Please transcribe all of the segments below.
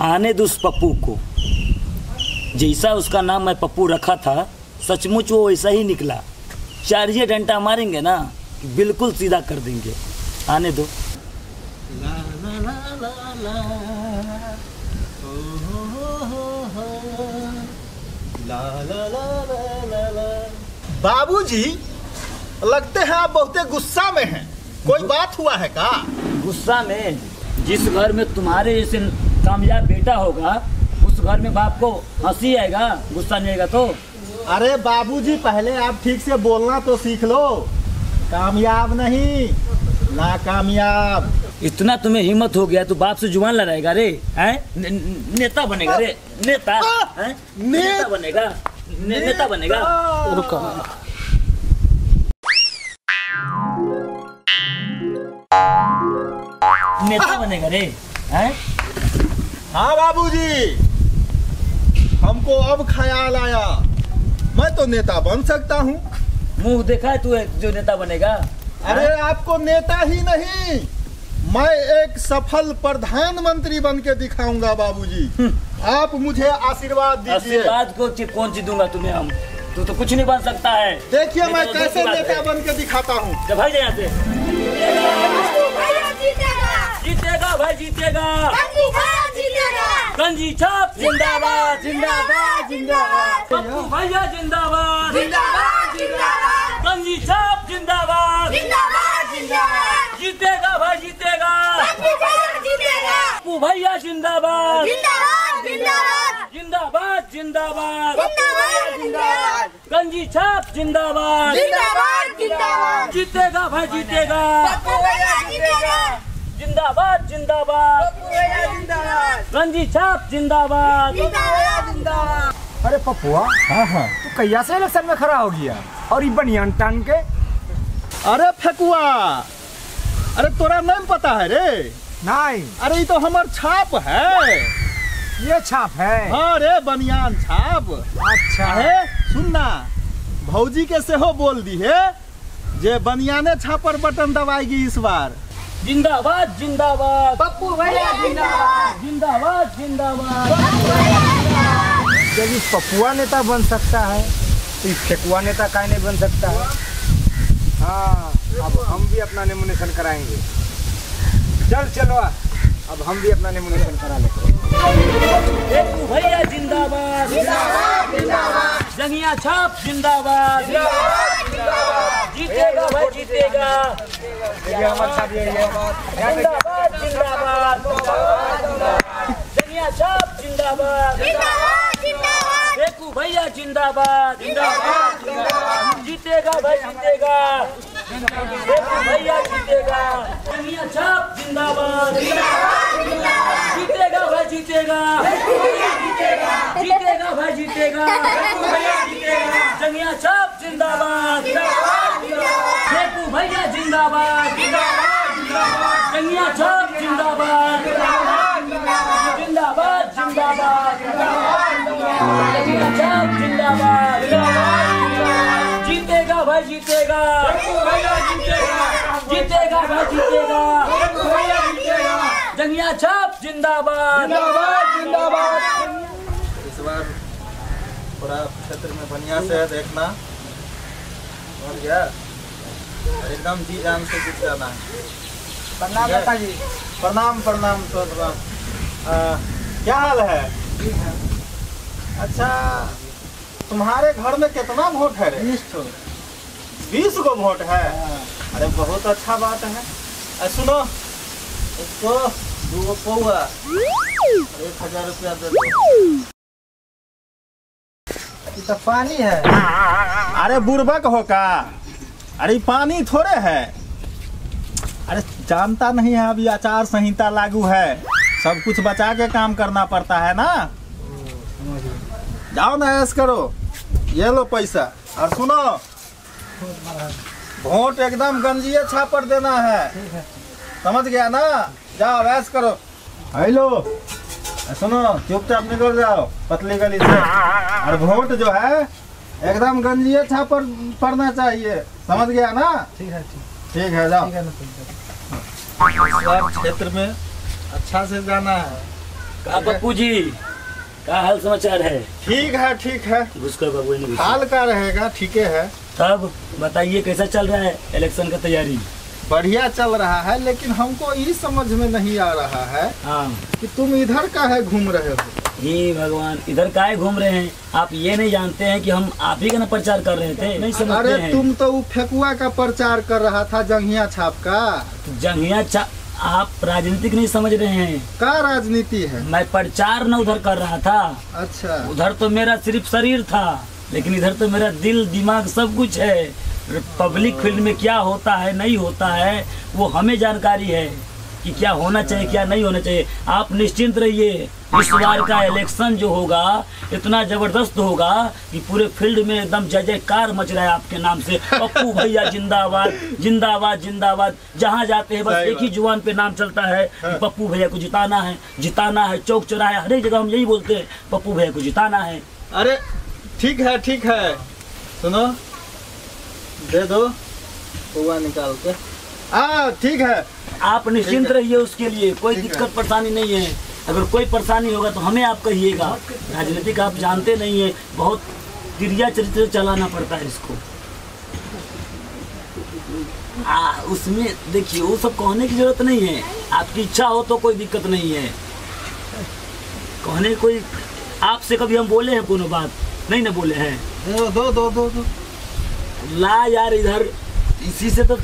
आने दो उस पप्पू को। जैसा उसका नाम मैं पप्पू रखा था, सचमुच वो वैसा ही निकला। चारिये डंडा मारेंगे ना, बिल्कुल सीधा कर देंगे। आने दो। ला ला ला ला ला, ओ हो, ला ला ला ला ला ला। बाबूजी, लगते हैं आप बहुते गुस्सा में हैं। कोई बात हुआ है का? गुस्सा में? जिस घर में तुम्हारे जैसे कामयाब बेटा होगा, उस घर में बाप को हंसी आएगा, गुस्सा नहीं आएगा तो? अरे बाबूजी, पहले आप ठीक से बोलना तो सीख लो। कामयाब नहीं, नाकामयाब। इतना तुम्हें हिम्मत हो गया तो बाप से जुबान लड़ाएगा रे? हैं? नेता बनेगा रे? नेता? हैं? नेता बनेगा? नेता बनेगा? रुको। नेता बनेगा रे? हैं? हाँ बाबूजी, हमको अब ख्याल आया, मैं तो नेता बन सकता हूँ। मुंह देखा है तू जो नेता बनेगा? अरे आपको नेता ही नहीं, मैं एक सफल प्रधानमंत्री बन के दिखाऊंगा बाबूजी। आप मुझे आशीर्वाद दीजिए। आशीर्वाद को कौन सी दूंगा तुम्हें हम? तू तो कुछ नहीं बन सकता है। देखिए मैं कैसे नेता बन के दिखाता हूँ। जब भाई यहाँ से जीतेगा भाई, जीतेगा। गंजी छाप जिंदाबाद, जिंदाबाद, जिंदाबाद। पप्पू भैया जिंदाबाद, जिंदाबाद, जिंदाबाद। गंजी छाप जिंदाबाद, जिंदाबाद, जिंदाबाद। जीतेगा भाई, जीतेगा। पप्पू भैया जिंदाबाद, जिंदाबाद, जिंदाबाद। जिंदाबाद, जिंदाबाद। गंजी छाप जिंदाबाद, जिंदाबाद, जिंदाबाद। जीतेगा भाई, जीतेगा। जिंदाबाद, जिंदाबाद। गंजी छाप जिंदाबाद, जिंदाबाद। अरे पप्पुआ, हाँ, तू कैया से इलेक्शन में खड़ा हो गया और ये बनियान टान के? अरे फेकुआ, अरे तोरा नहीं पता है रे? नहीं। अरे ये तो हमार छाप है। ये छाप है? हाँ रे, बनियान छाप। अच्छा है, सुनना, भौजी के से हो बोल दी है जे बनियाने छापर बटन दबाएगी इस बार। जिंदाबाद, जिंदाबाद। पप्पू भैया जिंदाबाद, जिंदाबाद, जिंदाबाद। जब इस पप्पुआ नेता बन सकता है तो इस फेकुआ नेता काहे नहीं बन सकता है? हाँ, अब हम भी अपना नॉमिनेशन कराएंगे। चलो अब हम भी अपना नॉमिनेशन करा लेते हैं। पप्पू भैया जिंदाबाद, जिंदाबाद, जिंदाबाद। जंगिया छाप जिंदाबाद, जिंदाबाद। जीतेगा भाई, जीतेगा। ये हमारे साथ ये जिंदाबाद, जिंदाबाद। जंगिया छाप जिंदाबाद, जिंदाबाद, जिंदाबाद। पप्पू भैया जिंदाबाद, जिंदाबाद, जिंदाबाद। जीतेगा भाई, जीतेगा। पप्पू भैया जीतेगा। जंगिया छाप जिंदाबाद, जिंदाबाद, जिंदाबाद। जीतेगा भाई, जीतेगा। जीतेगा भाई, जीतेगा। पप्पू भैया जीतेगा। जंगिया छाप जिंदाबाद, जिंदाबाद, जिंदाबाद। पप्पू भैया जिंदाबाद, जिंदाबाद, जिंदाबाद। जंगिया छाप जिंदाबाद, जिंदाबाद, जिंदाबाद। जिंदाबाद, जिंदाबाद, जिंदाबाद। जंगिया छाप जिंदाबाद, जिंदाबाद, जिंदाबाद। जीतेगा भाई, जीतेगा। पप्पू भैया जीतेगा। जीतेगा भाई, जीतेगा। पप्पू भैया जीतेगा। जंगिया छाप जिंदाबाद, जिंदाबाद, जिंदाबाद। इस बार पूरा क्षेत्र में बढ़िया से देखना, समझ गया? एकदम जी जान से जीत जाना है। प्रणाम नेता जी। प्रणाम, प्रणाम, तो प्रणाम। क्या हाल है? अच्छा, तुम्हारे घर में कितना वोट है रे? 20 गो वोट है। अरे बहुत अच्छा बात है। सुनो, इसको 2 पौआ 1000 रुपया दे दो। ये तो पानी है। अरे बुर्बक हो का? अरे पानी थोड़े है। अरे जानता नहीं है, अभी आचार संहिता लागू है, सब कुछ बचा के काम करना पड़ता है ना। जाओ ना, ऐश करो, ये लो पैसा। और सुनो, वोट एकदम गंजिए छापर देना है, समझ गया ना? जाओ ऐश करो। हेलो, सुनो, चुपचाप निकल जाओ पतली गली से। और वोट जो है एकदम गंजिए छापर पड़ना चाहिए, समझ गया ना? ठीक है, ठीक है, जाओ। ठीक है ना। क्षेत्र में अच्छा से जाना है, का पप्पू जी का हाल समाचार है? ठीक है। घुसकर बाबू ने हाल का रहेगा, ठीक है। तब बताइए कैसा चल रहा है इलेक्शन का तैयारी? बढ़िया चल रहा है, लेकिन हमको ये समझ में नहीं आ रहा है हाँ कि तुम इधर काहे घूम रहे हो। हे भगवान, इधर काहे घूम रहे हैं? आप ये नहीं जानते हैं कि हम आप ही का ना प्रचार कर रहे थे? नहीं समझते अरे हैं? तुम तो वो फेकुआ का प्रचार कर रहा था, जंघिया छाप का। जंगिया आप राजनीतिक नहीं समझ रहे हैं। का राजनीति है? मैं प्रचार न उधर कर रहा था। अच्छा। उधर तो मेरा सिर्फ शरीर था, लेकिन इधर तो मेरा दिल दिमाग सब कुछ है। पब्लिक फील्ड में क्या होता है नहीं होता है वो हमें जानकारी है कि क्या होना चाहिए क्या नहीं होना चाहिए। आप निश्चिंत रहिए, इस बार का इलेक्शन जो होगा इतना जबरदस्त होगा कि पूरे फील्ड में एकदम जय जयकार मच रहा है आपके नाम से। पप्पू भैया जिंदाबाद जिंदाबाद जिंदाबाद। जहाँ जाते हैं बस एक ही जुबान पे नाम चलता है कि पप्पू भैया को जिताना है जिताना है। चौक चौराहे हर एक जगह हम यही बोलते हैं, पप्पू भैया को जिताना है। अरे ठीक है, सुनो, दे दो पुआ निकाल के। ठीक है। आप निश्चिंत रहिए, उसके लिए कोई दिक्कत परेशानी नहीं है। अगर कोई परेशानी होगा तो हमें आप कहिएगा। राजनीतिक आप जानते नहीं है, बहुत क्रिया चरित्र चलाना पड़ता है इसको। उसमें देखिए वो सब कहने की जरूरत नहीं है। आपकी इच्छा हो तो कोई दिक्कत नहीं है। कहने कोई आपसे कभी हम बोले हैं कोनो बात? नहीं ना बोले हैं। दो। ला यार इधर, इसी से तो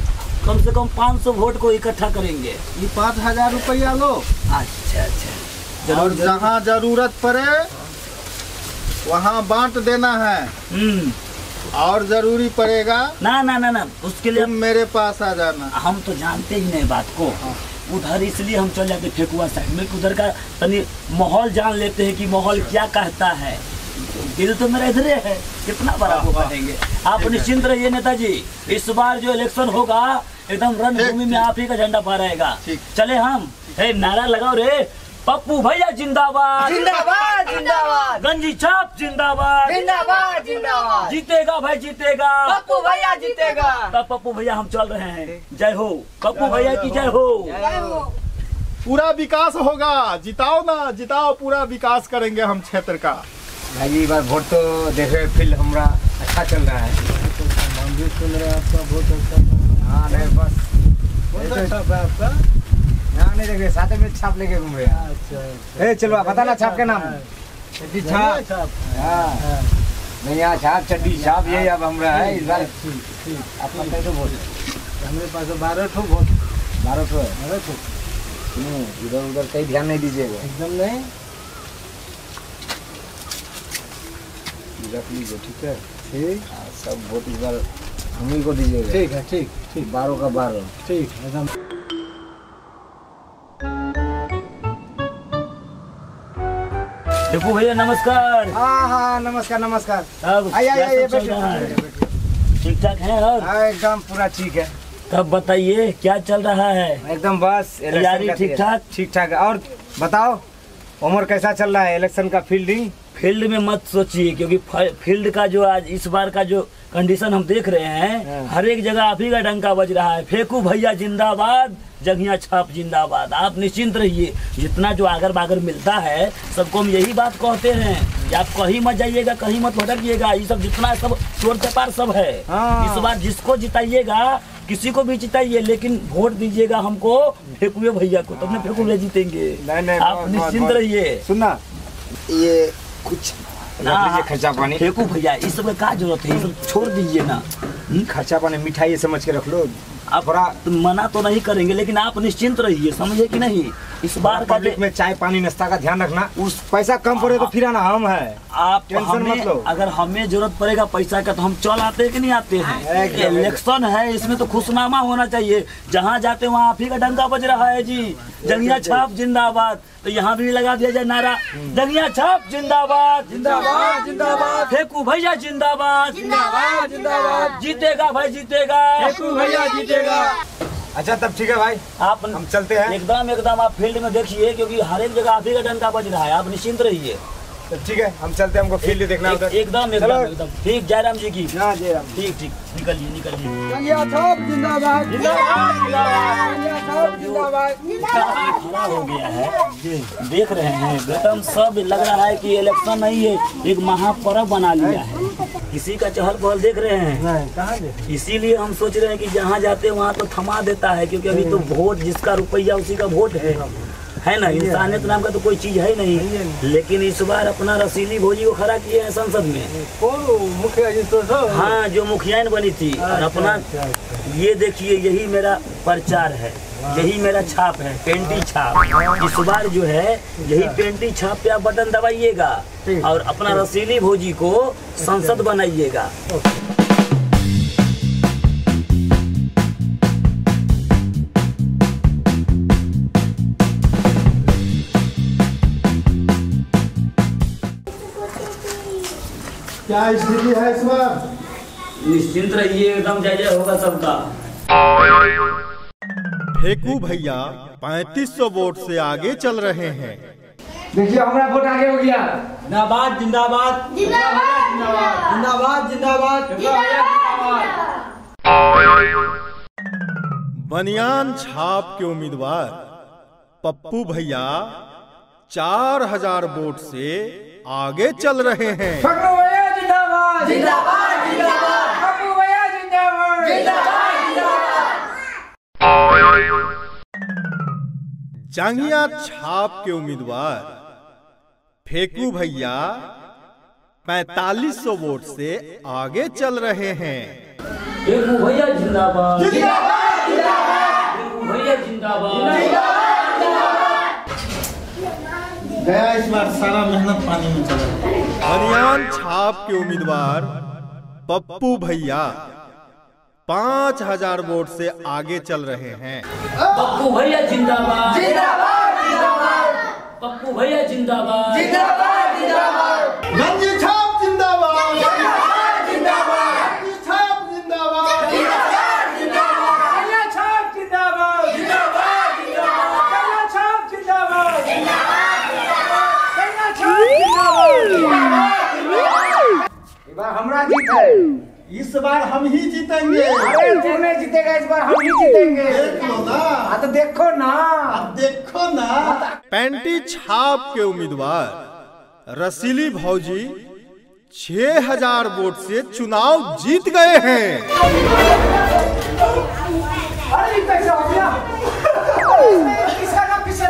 कम से कम 500 वोट को इकट्ठा करेंगे। ये 5000 रुपया लो। अच्छा। और जहाँ जरूरत पड़े वहाँ बांट देना है। और जरूरी पड़ेगा ना उसके लिए तुम मेरे पास आ जाना। हम तो जानते ही नहीं बात को। उधर इसलिए हम चल जाते फेकुआ साइड में, उधर का तनी माहौल जान लेते हैं कि माहौल क्या कहता है। दिल तो मेरा इधर है, कितना बड़ा वो करेंगे। आप निश्चिंत रहिए नेताजी, इस बार जो इलेक्शन होगा एकदम रणभूमि में आप ही का झंडा फहराएगा। चले हम नारा लगाओ रे, पप्पू भैया जिंदाबाद जिंदाबाद जिंदाबाद, गंजी छाप जिंदाबाद जिंदाबाद जिंदाबाद, जीतेगा भाई जीतेगा, पप्पू भैया जीतेगा। तब पप्पू भैया हम चल रहे हैं। जय हो पप्पू भैया की जय हो। पूरा विकास होगा, जिताओ ना जिताओ, पूरा विकास करेंगे हम क्षेत्र का। भाई जी बार वोट तो देखे फील्ड हमारा अच्छा चल रहा है। हम भी सुन रहे हैं आपका बहुत अच्छा। हाँ नहीं बस बहुत अच्छा है आपका। यहाँ नहीं देख रहे, साथ में छाप लेके घूम रहे हैं। अच्छा। चलो बता ना छाप के नाम। चड्डी छाप। हाँ नहीं यहाँ छाप चड्डी छाप यही अब हमारा है इस बार। ठीक। आपका कैसे वोट? हमारे पास 12 ठो वोट। 12 ठो है। 12 ठो। इधर उधर कहीं ध्यान नहीं दीजिएगा। एकदम नहीं। रख लीजिए, ठीक है। ठीक। सब वोट इस बार हम ही को दीजिएगा। ठीक है, ठीक। 12 का 12। ठीक एकदम। पप्पू भैया नमस्कार। हाँ नमस्कार। अब आइए ठीक ठाक है? और एकदम पूरा ठीक है। तब बताइए क्या चल रहा है? एकदम बस तैयारी ठीक ठाक है। और बताओ उमर कैसा चल रहा है इलेक्शन का फील्डिंग? फील्ड में मत सोचिए, क्योंकि फील्ड का जो आज इस बार का जो कंडीशन हम देख रहे हैं, हर एक जगह आप ही का डंका बज रहा है। फेकू भैया जिंदाबाद, जंघिया छाप जिंदाबाद। आप निश्चिंत रहिए, जितना जो आगर बागर मिलता है सबको हम यही बात कहते हैं कि आप कहीं मत जाइएगा, कहीं मत भटकिएगा। ये सब जितना सब चोर चपार सब है। इस बार जिसको जिताइएगा, किसी को भी जिताइए, लेकिन वोट दीजिएगा हमको फेकुए भैया को, तब फेकू भैया जीतेंगे। नहीं, आप निश्चिंत रहिए। सुनना, ये कुछ खर्चा पानी फेकू भैया, इस सब का जरूरत है, ये सब छोड़ दीजिए ना। खर्चा पानी मिठाई समझ के रख लो। आप मना तो नहीं करेंगे, लेकिन आप निश्चिंत रहिए, समझे कि नहीं। इस बार का पब्लिक में चाय पानी नाश्ता का ध्यान रखना। उस पैसा कम पड़े तो फिर आना हम है। आप टेंशन मत लो। अगर हमें जरूरत पड़ेगा पैसा का तो हम चल आते हैं कि नहीं आते हैं। इलेक्शन है, इसमें तो खुशनामा होना चाहिए। जहाँ जाते वहाँ आप ही का डंका बज रहा है जी। जंघिया छाप जिंदाबाद, तो यहाँ भी लगा दिया जाए नारा, जंघिया छाप जिंदाबाद जिंदाबाद जिंदाबाद, फेकू भैया जिंदाबाद जिंदाबाद जिंदाबाद, जीतेगा भाई जीतेगा, फेकू भैया जीतेगा। अच्छा तब ठीक है भाई, आप हम चलते हैं। एकदम आप फील्ड में देखिए, क्योंकि हर एक जगह आप ही का डंका बज रहा है। आप निश्चिंत रहिए। तो ठीक है, हम चलते हैं, हमको फील्ड देखना उधर। एकदम एकदम चलो। एकदम ठीक। जयराम जी की हाँ जयराम। ठीक ठीक, निकलिए निकलिए। जंगिया छाप जिंदाबाद जिंदाबाद जिंदाबाद। जंगिया छाप जिंदाबाद खड़ा हो गया है, देख रहे हैं एकदम सब लग रहा है कि इलेक्शन नहीं है, एक महापर्व बना लिया है। किसी का चहल पहल देख रहे हैं, नहीं कहाँ दे। इसीलिए हम सोच रहे हैं कि जहाँ जाते हैं वहाँ तो थमा देता है, क्योंकि अभी तो वोट जिसका रुपया उसी का वोट है ना। इंसानियत नाम का तो कोई चीज है नहीं। लेकिन इस बार अपना रसीली भोजी को खड़ा किए हैं संसद में। कौन मुखिया जी तो हाँ, जो मुखियान बनी थी। और अपना ये देखिए, यही मेरा प्रचार है, यही मेरा छाप है, पेंटी छाप। इस बार जो है यही पेंटी छाप पे आप बटन दबाइएगा और अपना रसीली भोजी को संसद बनाइएगा। क्या स्थिति है इस बार? निश्चिंत रहिए, एकदम जय जय होगा सबका। फेकू भैया 3500 वोट से आगे चल रहे हैं। देखिए हमारा वोट आगे हो गया। जिंदाबाद जिंदाबाद जिंदाबाद जिंदाबाद बनियान छाप के उम्मीदवार पप्पू भैया 4000 वोट से आगे चल रहे हैं। पप्पू भैया जिंदाबाद जिंदाबाद जिंदाबाद पप्पू भैया जिंदाबाद जिंदाबाद जिंदाबाद। जांगिया छाप के उम्मीदवार फेकू भैया 4500 वोट से आगे चल रहे हैं। फेकू भैया जिंदाबाद जिंदाबाद जिंदाबाद फेकू भैया जिंदाबाद। गया इस बार सारा मेहनत पानी में चला। बनियान छाप के उम्मीदवार पप्पू भैया 5000 वोट से आगे चल रहे हैं। पप्पू भैया जिंदाबाद जिंदाबाद जिंदाबाद पप्पू भैया जिंदाबाद जिंदाबाद जिंदाबाद गंजी छाप जिंदाबाद। जिंदाबाद जिंदाबाद गंजी छाप जिंदाबाद। जिंदाबाद जिंदाबाद कन्या छाप जिंदाबाद जिंदाबाद जिंदाबाद कन्या छाप जिंदाबाद जिंदाबाद कन्या छाप जिंदाबाद। इस बार हमारा जीत है। इस बार हम ही जीतेंगे। अरे तू नहीं जीतेगा, इस बार हम ही जीतेंगे। देख लो ना, हाँ तो देखो ना। देखो ना। पेंटी छाप के उम्मीदवार रसीली भौजी 6000 वोट से चुनाव जीत गए हैं। अरे ये कैसे हो गया? किसका नाम किसे?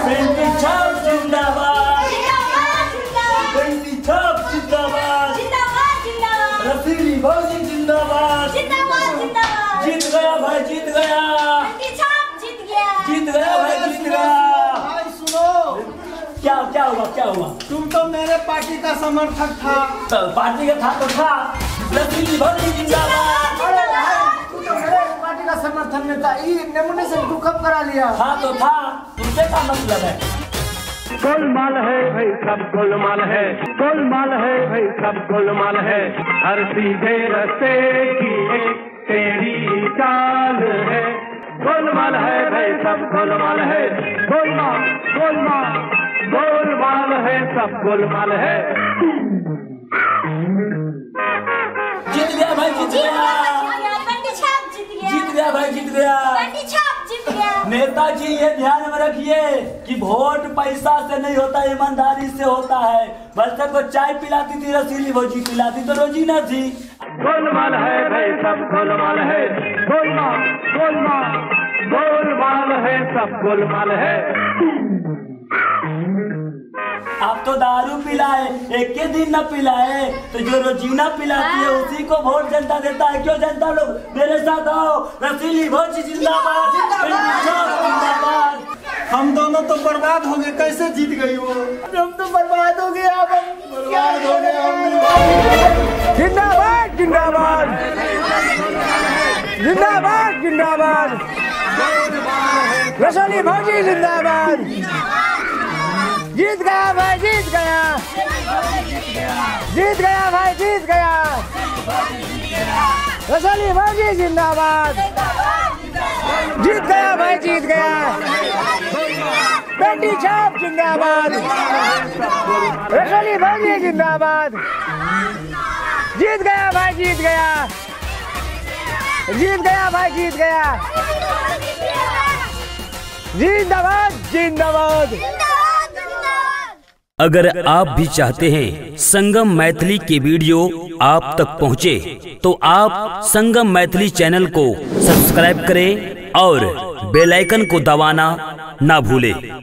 पेंटी छाप जिंदाबाद जिंदाबाद जिंदाबाद पेंटी छाप जिंदाबाद जिंदाबाद जिंदाबाद रसीली भौजी जिंदाबाद। जिंदाबाद जिंदाबाद जीत गया भाई, जीत गया, पेंटी छाप जीत गया। जीत गया भाई, जीत गया। भाई सुनो, क्या क्या हुआ, क्या हुआ? तुम तो मेरे पार्टी का समर्थक था। तो पार्टी का था रसीली भौजी जिंदाबाद। अरे भाई तू तो मेरे पार्टी का समर्थन में था, ये नमूने से तू कब करा लिया? हाँ तो था, तुमसे क्या मतलब है? गोलमाल है भाई सब गोलमाल है, गोलमाल है भाई सब गोलमाल है। हर सीधे रस्ते की एक टेढ़ी चाल है। गोलमाल है भाई सब गोलमाल है, गोलमाल गोलमाल गोलमाल है सब गोलमाल है। जीत गया भाई, जीत गया, पेंटी छाप जीत गया। जीत गया भाई, जीत गया। पेंटी छाप जीत गया। नेताजी ये ध्यान में रखिए कि वोट पैसा से नहीं होता, ईमानदारी से होता है। बच्चे को चाय पिलाती थी रसीली भौजी, पिलाती तो रोजी न थी। गोलमाल है भाई सब गोलमाल है, गोलमाल गोलमाल गोलमाल है सब गोलमाल है। आप तो दारू पिलाए, एक के दिन न पिलाए, तो जो रोजीना पिलाती है उसी को वोट जनता देता है। क्यों जनता लोग मेरे साथ आओ, रसीली भौजी जिंदाबाद जिंदाबाद। हम दोनों तो बर्बाद हो गए, कैसे जीत गई वो? हम तो बर्बाद हो गए। अब बर्बाद हो गए हम। जिंदाबाद जिंदाबाद जिंदाबाद जिंदाबाद रसीली भौजी जिंदाबाद। जीत गया भाई, जीत गया, जीत गया भाई, जीत गया। रसोली भाजी जिंदाबाद। जीत गया भाई, जीत गया। बेटी छाप जिंदाबाद। रसोली भाजी जिंदाबाद। जीत गया भाई, जीत गया। जीत गया भाई, जीत गया। जिंदाबाद जिंदाबाद। अगर आप भी चाहते हैं संगम मैथिली के वीडियो आप तक पहुंचे, तो आप संगम मैथिली चैनल को सब्सक्राइब करें और बेल आइकन को दबाना ना भूलें।